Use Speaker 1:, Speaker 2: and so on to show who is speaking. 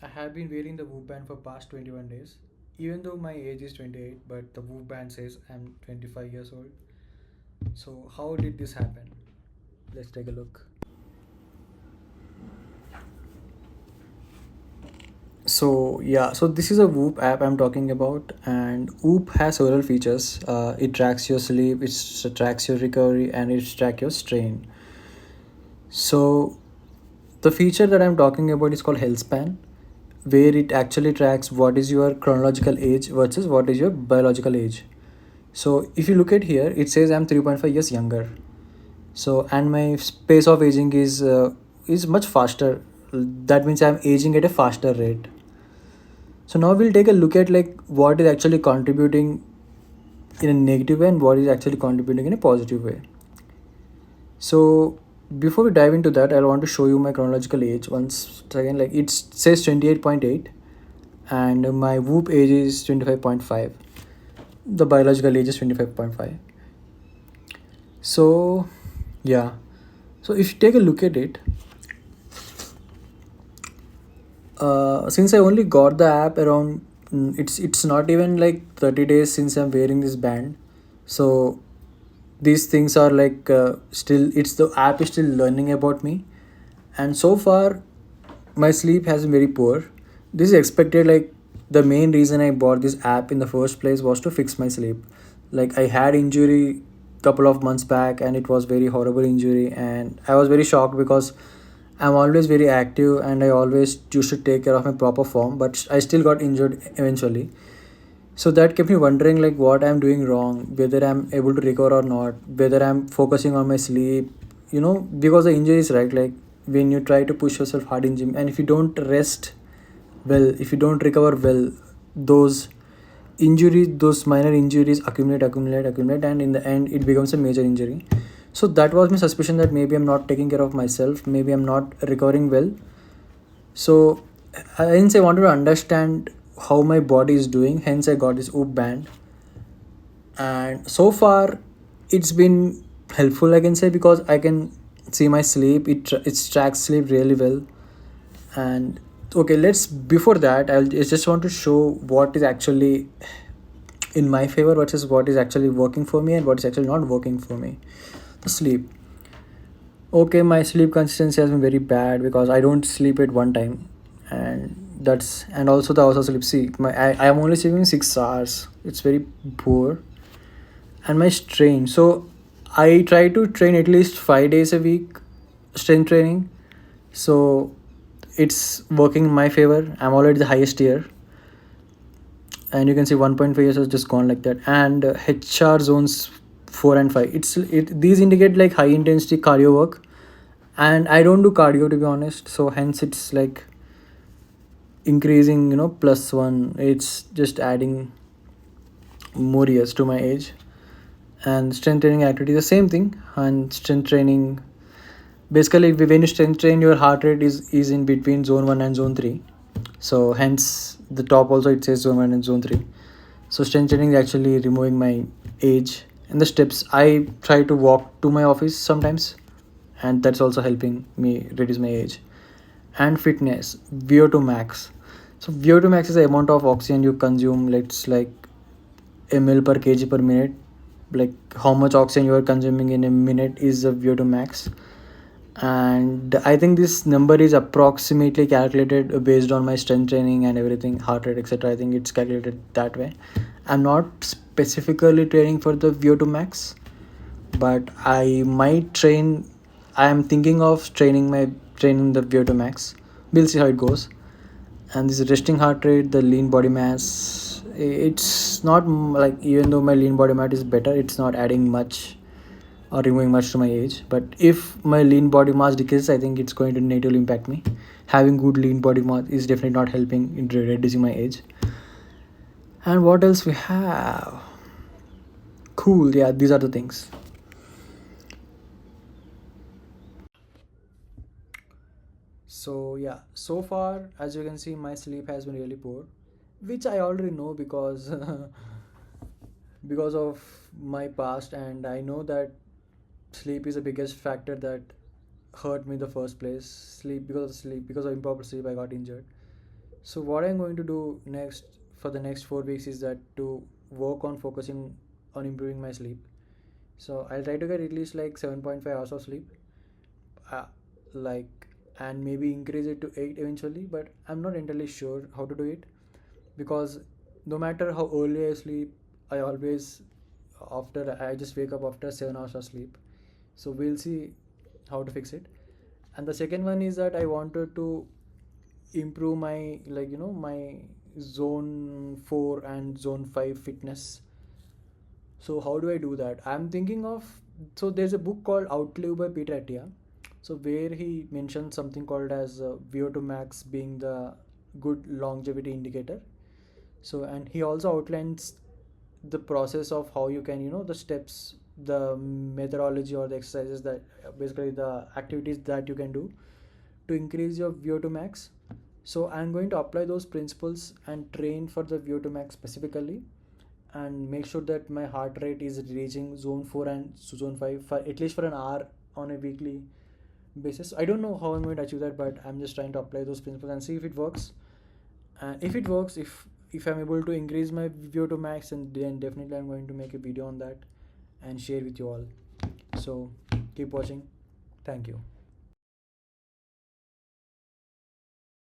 Speaker 1: I have been wearing the Whoop band for past 21 days. Even though my age is 28, but the Whoop band says I'm 25 years old. So how did this happen? Let's take a look. So this is a Whoop app I'm talking about, and Whoop has several features. It tracks your sleep, it tracks your recovery, and it tracks your strain. So the feature that I'm talking about is called Healthspan, where it actually tracks what is your chronological age versus what is your biological age. So if you look at here, it says I'm 3.5 years younger. So and my pace of aging is much faster. That means I'm aging at a faster rate. So now we'll take a look at like what is actually contributing in a negative way and what is actually contributing in a positive way. So before we dive into that, I want to show you my chronological age once again. Like it says 28.8 and my Whoop age is 25.5. The biological age is 25.5. So yeah. So if you take a look at it, since I only got the app around, it's not even like 30 days since I'm wearing this band. So these things are like still, it's the app is still learning about me, and so far my sleep has been very poor. This is expected. Like the main reason I bought this app in the first place was to fix my sleep. Like I had injury couple of months back and it was very horrible injury, and I was very shocked because I'm always very active and I always used to take care of my proper form, but I still got injured eventually. So that kept me wondering like what I'm doing wrong, whether I'm able to recover or not, whether I'm focusing on my sleep, because the injury is right. Like when you try to push yourself hard in gym and if you don't rest well, if you don't recover well, those injuries, those minor injuries accumulate, and in the end it becomes a major injury. So that was my suspicion that maybe I'm not taking care of myself, maybe I'm not recovering well. So hence I wanted to understand how my body is doing, hence I got this Whoop band. And so far it's been helpful, I can say, because I can see my sleep. It tracks sleep really well. And okay, let's before that I just want to show what is actually in my favor versus what is actually working for me and what is actually not working for me. The sleep. Okay, my sleep consistency has been very bad because I don't sleep at one time, and that's and also the also sleep. See, I am only sleeping 6 hours. It's very poor, and my strain. So I try to train at least 5 days a week, strength training. So it's working in my favor. I'm already the highest tier, and you can see 1.5 years has just gone like that. And HR zones 4 and 5. These indicate like high intensity cardio work, and I don't do cardio to be honest. So hence it's like increasing, +1. It's just adding more years to my age. And strength training activity the same thing. And strength training, basically when you strength train, your heart rate is in between zone 1 and zone 3. So hence the top also it says zone 1 and zone 3. So strength training is actually removing my age. And the steps, I try to walk to my office sometimes, and that's also helping me reduce my age. And fitness, VO2 max. So VO2 max is the amount of oxygen you consume. Let's like ml per kg per minute. Like how much oxygen you are consuming in a minute is the VO2 max. And I think this number is approximately calculated based on my strength training and everything, heart rate, etc. I think it's calculated that way. I'm not specifically training for the VO2 max, but I might train. I am thinking of training the VO2 max. We'll see how it goes. And this resting heart rate, the lean body mass, it's not like, even though my lean body mass is better, it's not adding much or removing much to my age. But if my lean body mass decreases, I think it's going to negatively impact me. Having good lean body mass is definitely not helping in reducing my age. And what else we have? Cool, yeah, these are the things. So yeah, so far as you can see, my sleep has been really poor, which I already know because because of my past, and I know that sleep is the biggest factor that hurt me in the first place. Sleep, because of improper sleep, I got injured. So what I'm going to do next for the next 4 weeks is that to work on focusing on improving my sleep. So I'll try to get at least like 7.5 hours of sleep, uh, like, and maybe increase it to 8 eventually. But I'm not entirely sure how to do it, because no matter how early I sleep, I always after I just wake up after 7 hours of sleep. So we'll see how to fix it. And the second one is that I wanted to improve my, like, my zone 4 and zone 5 fitness. So how do I do that? I'm thinking of, so there's a book called Outlive by Peter Attia. So where he mentions something called as VO2 max being the good longevity indicator. So and he also outlines the process of how you can, the steps, the methodology or the exercises that basically the activities that you can do to increase your VO2 max. So I'm going to apply those principles and train for the VO2 max specifically, and make sure that my heart rate is reaching zone 4 and zone 5 for at least for an hour on a weekly basis. I don't know how I'm going to achieve that, but I'm just trying to apply those principles and see if it works. And if it works, if I'm able to increase my VO2 max, and then definitely I'm going to make a video on that and share with you all. So keep watching. Thank you.